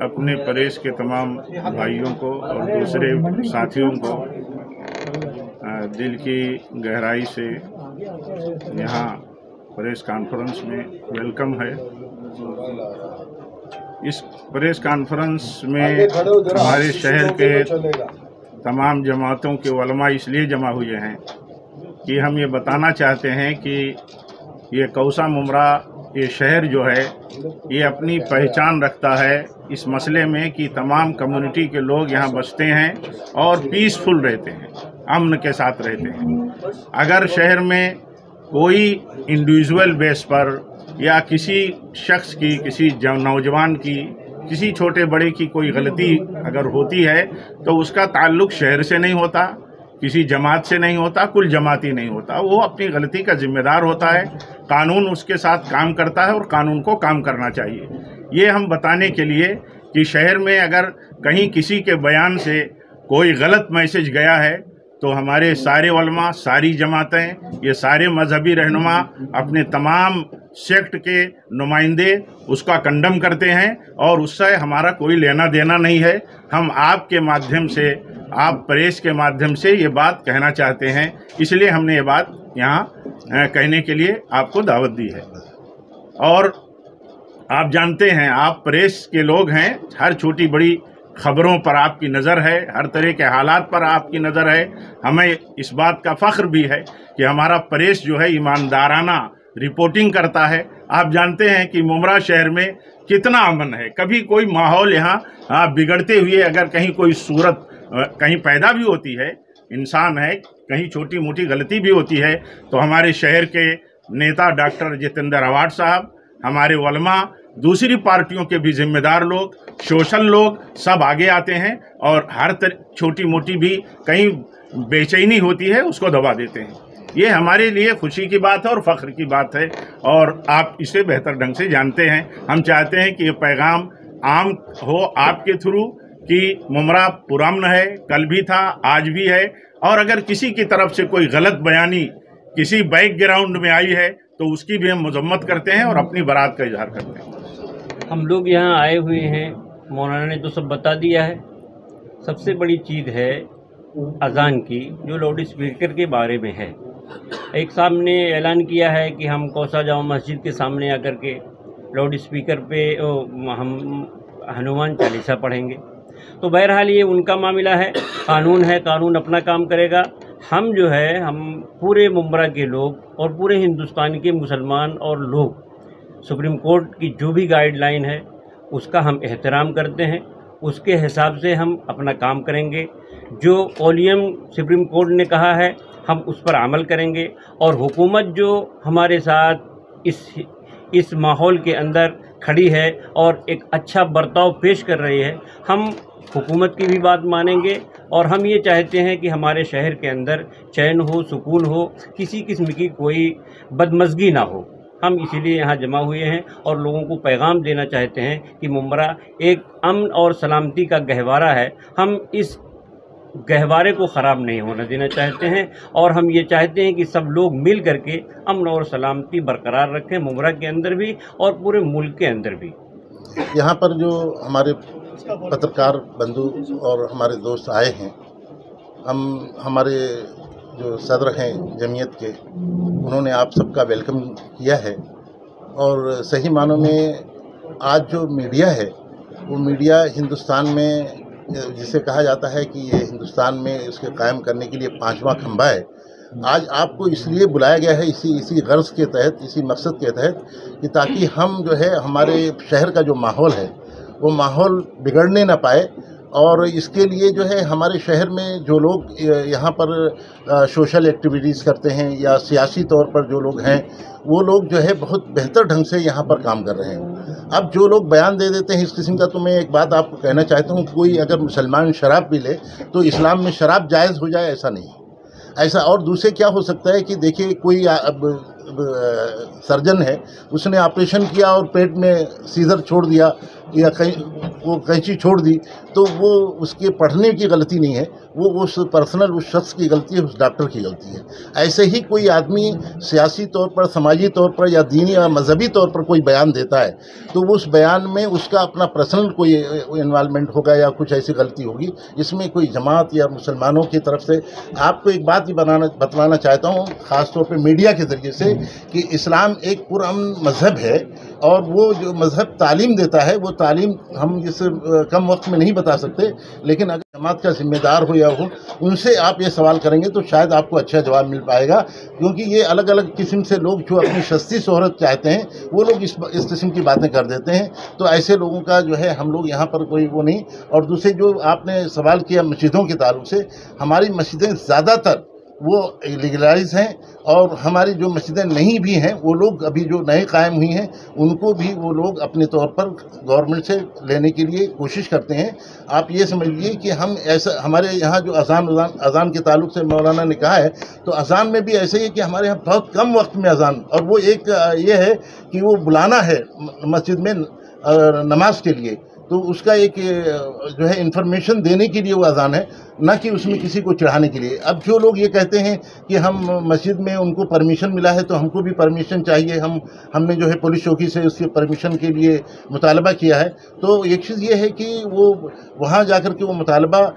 अपने प्रेस के तमाम भाइयों को और दूसरे साथियों को दिल की गहराई से यहाँ प्रेस कॉन्फ्रेंस में वेलकम है। इस प्रेस कॉन्फ्रेंस में हमारे शहर के तमाम जमातों के उलमा इसलिए जमा हुए हैं कि हम ये बताना चाहते हैं कि ये कौसा मुमरा ये शहर जो है ये अपनी पहचान रखता है इस मसले में कि तमाम कम्युनिटी के लोग यहाँ बसते हैं और पीसफुल रहते हैं, अमन के साथ रहते हैं। अगर शहर में कोई इंडिविजुअल बेस पर या किसी शख्स की, किसी नौजवान की, किसी छोटे बड़े की कोई गलती अगर होती है तो उसका ताल्लुक शहर से नहीं होता, किसी जमात से नहीं होता, कुल जमाती नहीं होता। वो अपनी गलती का जिम्मेदार होता है, कानून उसके साथ काम करता है और कानून को काम करना चाहिए। ये हम बताने के लिए कि शहर में अगर कहीं किसी के बयान से कोई गलत मैसेज गया है तो हमारे सारे उलमा, सारी जमातें, ये सारे मजहबी रहनुमा, अपने तमाम सेक्ट के नुमाइंदे उसका कंडम करते हैं और उससे हमारा कोई लेना देना नहीं है। हम आपके माध्यम से, आप प्रेस के माध्यम से ये बात कहना चाहते हैं, इसलिए हमने ये बात यहाँ कहने के लिए आपको दावत दी है। और आप जानते हैं, आप प्रेस के लोग हैं, हर छोटी बड़ी खबरों पर आपकी नज़र है, हर तरह के हालात पर आपकी नज़र है। हमें इस बात का फ़ख्र भी है कि हमारा प्रेस जो है ईमानदाराना रिपोर्टिंग करता है। आप जानते हैं कि मुमरा शहर में कितना अमन है, कभी कोई माहौल यहाँ बिगड़ते हुए अगर कहीं कोई सूरत कहीं पैदा भी होती है, इंसान है, कहीं छोटी मोटी गलती भी होती है तो हमारे शहर के नेता डॉक्टर जितेंद्र अवार्ड साहब, हमारे उलमा, दूसरी पार्टियों के भी जिम्मेदार लोग, सोशल लोग सब आगे आते हैं और हर छोटी मोटी भी कहीं बेचैनी होती है उसको दबा देते हैं। ये हमारे लिए खुशी की बात है और फ़ख्र की बात है और आप इसे बेहतर ढंग से जानते हैं। हम चाहते हैं कि ये पैगाम आम हो आपके थ्रू कि मुमरा पुरअमन है, कल भी था, आज भी है, और अगर किसी की तरफ से कोई गलत बयानी किसी बैकग्राउंड में आई है तो उसकी भी हम मजम्मत करते हैं और अपनी बरात का इजहार करते हैं। हम लोग यहाँ आए हुए हैं, मौलाना ने तो सब बता दिया है। सबसे बड़ी चीज़ है अज़ान की, जो लाउड स्पीकर के बारे में है। एक साहब ने ऐलान किया है कि हम कौसा जामा मस्जिद के सामने आकर के लाउड स्पीकर पे हम हनुमान चालीसा पढ़ेंगे। तो बहरहाल ये उनका मामला है, कानून है, कानून अपना काम करेगा। हम जो है, हम पूरे मुमरा के लोग और पूरे हिंदुस्तान के मुसलमान और लोग सुप्रीम कोर्ट की जो भी गाइडलाइन है उसका हम एहतराम करते हैं, उसके हिसाब से हम अपना काम करेंगे। जो ओलियम सुप्रीम कोर्ट ने कहा है हम उस पर अमल करेंगे और हुकूमत जो हमारे साथ इस माहौल के अंदर खड़ी है और एक अच्छा बर्ताव पेश कर रही है, हम हुकूमत की भी बात मानेंगे। और हम ये चाहते हैं कि हमारे शहर के अंदर चैन हो, सुकून हो, किसी किस्म की कोई बदमज़गी ना हो। हम इसीलिए यहाँ जमा हुए हैं और लोगों को पैगाम देना चाहते हैं कि मुमरा एक अमन और सलामती का गहवारा है। हम इस गहवारे को ख़राब नहीं होना देना चाहते हैं और हम ये चाहते हैं कि सब लोग मिल करके अमन और सलामती बरकरार रखें, मुमरा के अंदर भी और पूरे मुल्क के अंदर भी। यहाँ पर जो हमारे पत्रकार बंधु और हमारे दोस्त आए हैं, हमारे जो सदर हैं जमीयत के, उन्होंने आप सबका वेलकम किया है। और सही मानों में आज जो मीडिया है वो मीडिया हिंदुस्तान में, जिसे कहा जाता है कि ये हिंदुस्तान में इसके कायम करने के लिए 5वां खंभा है। आज आपको इसलिए बुलाया गया है इसी गर्ज के तहत, इसी मकसद के तहत कि ताकि हम जो है हमारे शहर का जो माहौल है वो माहौल बिगड़ने ना पाए। और इसके लिए जो है हमारे शहर में जो लोग यहाँ पर सोशल एक्टिविटीज़ करते हैं या सियासी तौर पर जो लोग हैं, वो लोग जो है बहुत बेहतर ढंग से यहाँ पर काम कर रहे हैं। अब जो लोग बयान दे देते हैं इस किस्म का, तो मैं एक बात आपको कहना चाहता हूँ, कोई अगर मुसलमान शराब पी ले तो इस्लाम में शराब जायज़ हो जाए, ऐसा नहीं। ऐसा और दूसरे क्या हो सकता है कि देखिए कोई सर्जन है, उसने ऑपरेशन किया और पेट में सीजर छोड़ दिया या कहीं वो कैंची छोड़ दी, तो वो उसके पढ़ने की गलती नहीं है, وہ उस पर्सनल उस शख्स की गलती है, उस डॉक्टर की गलती है। ऐसे ही कोई आदमी सियासी तौर पर, समाजी तौर पर या दीनी या मजहबी तौर पर कोई बयान देता है तो वो उस बयान में उसका अपना पर्सनल कोई इन्वॉल्वमेंट होगा या कुछ ऐसी गलती होगी। इसमें कोई जमात या मुसलमानों की तरफ से आपको एक बात ही बतलाना चाहता हूँ, ख़ास तौर पे मीडिया के ज़रिए से, कि इस्लाम एक पुरअमन मज़हब है और वो जो मज़हब तालीम देता है वो तालीम हम इस कम वक्त में नहीं बता सकते, लेकिन अगर जमात का जिम्मेदार हो या हो उनसे आप ये सवाल करेंगे तो शायद आपको अच्छा जवाब मिल पाएगा। क्योंकि ये अलग अलग किस्म से लोग जो अपनी सस्ती शोहरत चाहते हैं वो लोग इस किस्म की बातें कर देते हैं। तो ऐसे लोगों का जो है हम लोग यहाँ पर कोई वो नहीं। और दूसरे जो आपने सवाल किया मस्जिदों के ताल्लुक से, हमारी मस्जिदें ज़्यादातर वो लीगलाइज हैं और हमारी जो मस्जिदें नहीं भी हैं वो लोग अभी जो नए कायम हुई हैं उनको भी वो लोग अपने तौर पर गवर्नमेंट से लेने के लिए कोशिश करते हैं। आप ये समझ लीजिए कि हम ऐसा, हमारे यहाँ जो अज़ान के ताल्लुक से मौलाना ने कहा है तो अज़ान में भी ऐसे ही है कि हमारे यहाँ बहुत कम वक्त में अज़ान, और वो एक ये है कि वो बुलाना है मस्जिद में नमाज के लिए, तो उसका एक जो है इन्फॉर्मेशन देने के लिए वो अज़ान है, न कि उसमें किसी को चढ़ाने के लिए। अब जो लोग ये कहते हैं कि हम मस्जिद में उनको परमिशन मिला है तो हमको भी परमिशन चाहिए, हमने जो है पुलिस चौकी से उसके परमिशन के लिए मुतालबा किया है, तो एक चीज़ ये है कि वो वहाँ जाकर के वो मुतालबा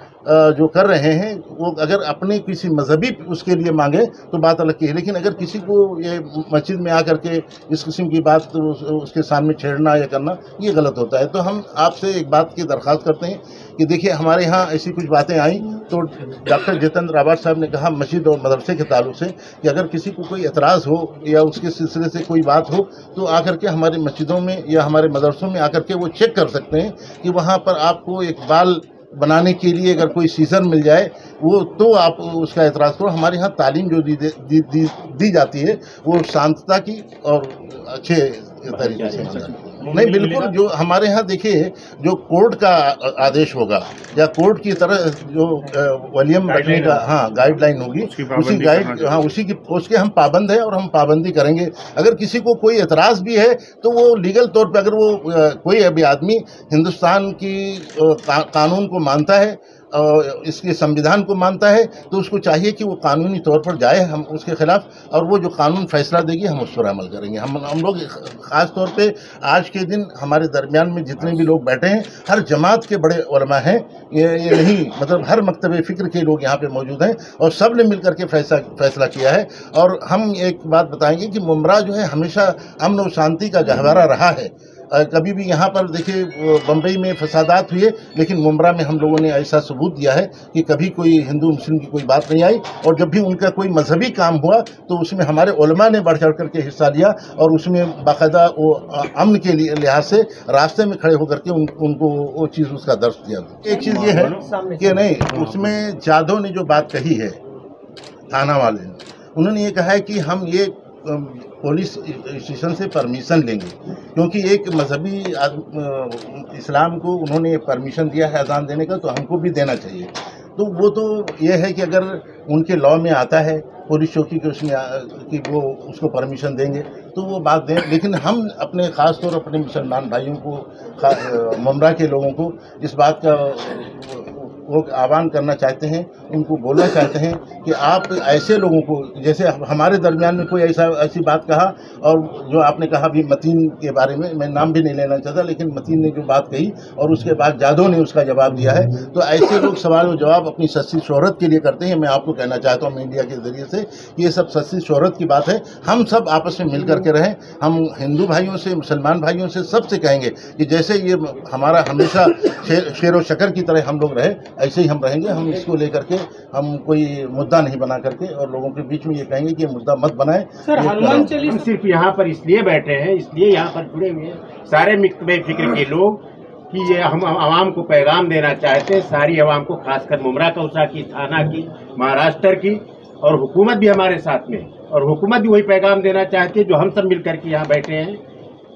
जो कर रहे हैं वो अगर अपने किसी मजहबी उसके लिए मांगे तो बात अलग की है, लेकिन अगर किसी को ये मस्जिद में आकर के इस किस्म की बात उसके सामने छेड़ना या करना ये गलत होता है। तो हम आपसे एक बात की दरख्वास्त करते हैं कि देखिए हमारे यहाँ ऐसी कुछ बातें आई तो डॉक्टर जितेंद्र आबाद साहब ने कहा मस्जिद और मदरसे के ताल्लुक से कि अगर किसी को कोई एतराज़ हो या उसके सिलसिले से कोई बात हो तो आकर के हमारे मस्जिदों में या हमारे मदरसों में आकर के वो चेक कर सकते हैं कि वहाँ पर आपको एक बाल बनाने के लिए अगर कोई सीजन मिल जाए वो तो आप उसका एतराज़ करो। हमारे यहाँ तालीम जो दी जाती है वो शांतता की और अच्छे तरीके से नहीं, बिल्कुल जो हमारे यहाँ देखिए जो कोर्ट का आदेश होगा या कोर्ट की तरह जो वॉल्यूम रखने का गाइडलाइन होगी उसके हम पाबंद है और हम पाबंदी करेंगे। अगर किसी को कोई एतराज़ भी है तो वो लीगल तौर पे अगर वो कोई अभी आदमी हिंदुस्तान की कानून को मानता है और इसके संविधान को मानता है तो उसको चाहिए कि वो कानूनी तौर पर जाए हम उसके खिलाफ, और वो जो कानून फैसला देगी हम उस पर अमल करेंगे। हम लोग ख़ास तौर पे आज के दिन हमारे दरमियान में जितने भी लोग बैठे हैं हर जमात के बड़े उलमा हैं, ये नहीं मतलब हर मकतब फ़िक्र के लोग यहाँ पे मौजूद हैं और सब ने मिल करके फैसला किया है। और हम एक बात बताएंगे कि मुमरा जो है हमेशा अमन और शांति का गहवारा रहा है। कभी भी यहाँ पर देखिए बम्बई में फसादात हुए लेकिन मुमरा में हम लोगों ने ऐसा सबूत दिया है कि कभी कोई हिंदू मुस्लिम की कोई बात नहीं आई, और जब भी उनका कोई मजहबी काम हुआ तो उसमें हमारे उलमा ने बढ़ चढ़ करके हिस्सा लिया और उसमें बाकायदा वो अमन के लिहाज से रास्ते में खड़े होकर के उनको वो चीज़ उसका दर्ज दिया। एक चीज़ ये है कि नहीं, उसमें जाधव ने जो बात कही है थाना वाले ने, उन्होंने ये कहा है कि हम ये पुलिस स्टेशन से परमिशन लेंगे क्योंकि एक मजहबी इस्लाम को उन्होंने परमिशन दिया है अजान देने का तो हमको भी देना चाहिए। तो वो तो ये है कि अगर उनके लॉ में आता है पुलिस चौकी के उसमें कि वो उसको परमिशन देंगे तो वो बात दें, लेकिन हम अपने ख़ास तौर अपने मुसलमान भाइयों को मुमरा के लोगों को इस बात का वो आह्वान करना चाहते हैं, उनको बोलना चाहते हैं कि आप ऐसे लोगों को, जैसे हमारे दरमियान में कोई ऐसी बात कहा, और जो आपने कहा भी मतीन के बारे में, मैं नाम भी नहीं लेना चाहता, लेकिन मतीन ने जो बात कही और उसके बाद जादव ने उसका जवाब दिया है, तो ऐसे लोग सवाल और जवाब अपनी सस्ती शोहरत के लिए करते हैं। मैं आपको कहना चाहता हूँ मीडिया के ज़रिए से कि ये सब सस्ती शोहरत की बात है। हम सब आपस में मिल करके रहें। हम हिंदू भाइयों से, मुसलमान भाइयों से, सबसे कहेंगे कि जैसे ये हमारा हमेशा शेर व शकर की तरह हम लोग रहे, ऐसे ही हम रहेंगे। हम इसको लेकर के हम कोई मुद्दा नहीं बना करके और लोगों के बीच में ये कहेंगे कि ये मुद्दा मत बनाएं। सर, हनुमान चालीसा सिर्फ यहाँ पर इसलिए बैठे हैं, इसलिए यहाँ पर जुड़े हुए हैं सारे मकतबे फिक्र के लोग कि ये हम आवाम को पैगाम देना चाहते हैं, सारी आवाम को, खासकर मुमरा कौसा की, थाना की, महाराष्ट्र की, और हुकूमत भी हमारे साथ में, और हुकूमत भी वही पैगाम देना चाहती है जो हम सब मिल करके यहाँ बैठे हैं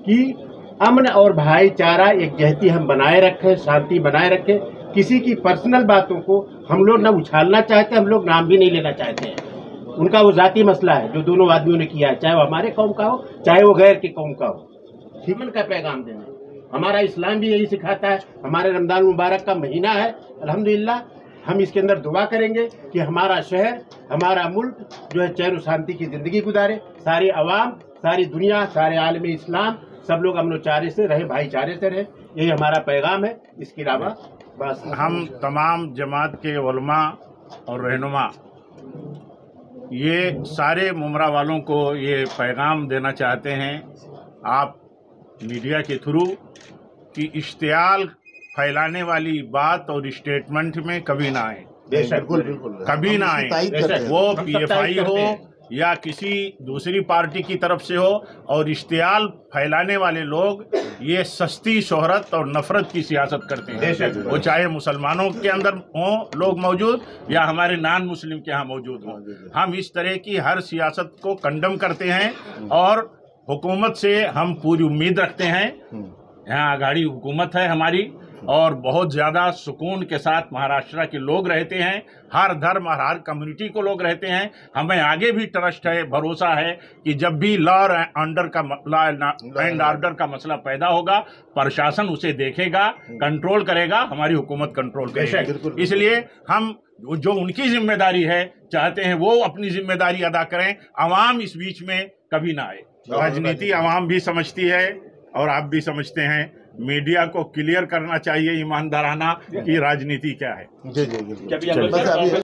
कि अमन और भाईचारा एकजहती हम बनाए रखें, शांति बनाए रखें। किसी की पर्सनल बातों को हम लोग न उछालना चाहते, हम लोग नाम भी नहीं लेना चाहते हैं। उनका वो ज़ाती मसला है जो दोनों आदमियों ने किया है, चाहे वो हमारे कौम का हो चाहे वो गैर की कौम का हो। हिमन का पैगाम देना, हमारा इस्लाम भी यही सिखाता है। हमारे रमज़ान मुबारक का महीना है, अल्हम्दुलिल्लाह हम इसके अंदर दुआ करेंगे कि हमारा शहर, हमारा मुल्क जो है चैन और शांति की ज़िंदगी गुजारे, सारी अवाम, सारी दुनिया, सारे आलम इस्लाम सब लोग अमन चारे से रहे, भाईचारे से रहे। यही हमारा पैगाम है। इसके अलावा बस हम तमाम जमात के उलमा और रहनुमा ये सारे मुमरा वालों को ये पैगाम देना चाहते हैं आप मीडिया के थ्रू कि इश्तियाल फैलाने वाली बात और स्टेटमेंट में कभी ना आए, बिल्कुल कभी ना आए, वो पीएफआई हो या किसी दूसरी पार्टी की तरफ से हो। और इश्तियाल फैलाने वाले लोग ये सस्ती शोहरत और नफरत की सियासत करते हैं, वो चाहे मुसलमानों के अंदर हों लोग मौजूद या हमारे नॉन मुस्लिम के यहाँ मौजूद हों। हम इस तरह की हर सियासत को कंडम करते हैं और हुकूमत से हम पूरी उम्मीद रखते हैं। यहाँ आघाड़ी हुकूमत है हमारी और बहुत ज़्यादा सुकून के साथ महाराष्ट्र के लोग रहते हैं, हर धर्म और हर कम्युनिटी को लोग रहते हैं। हमें आगे भी ट्रस्ट है, भरोसा है कि जब भी लॉ एंड ऑर्डर का मसला पैदा होगा प्रशासन उसे देखेगा, कंट्रोल करेगा, हमारी हुकूमत कंट्रोल करेगी। इसलिए हम जो उनकी जिम्मेदारी है चाहते हैं वो अपनी जिम्मेदारी अदा करें, अवाम इस बीच में कभी ना आए। राजनीति अवाम भी समझती है और आप भी समझते हैं, मीडिया को क्लियर करना चाहिए ईमानदाराना कि राजनीति क्या है। जी।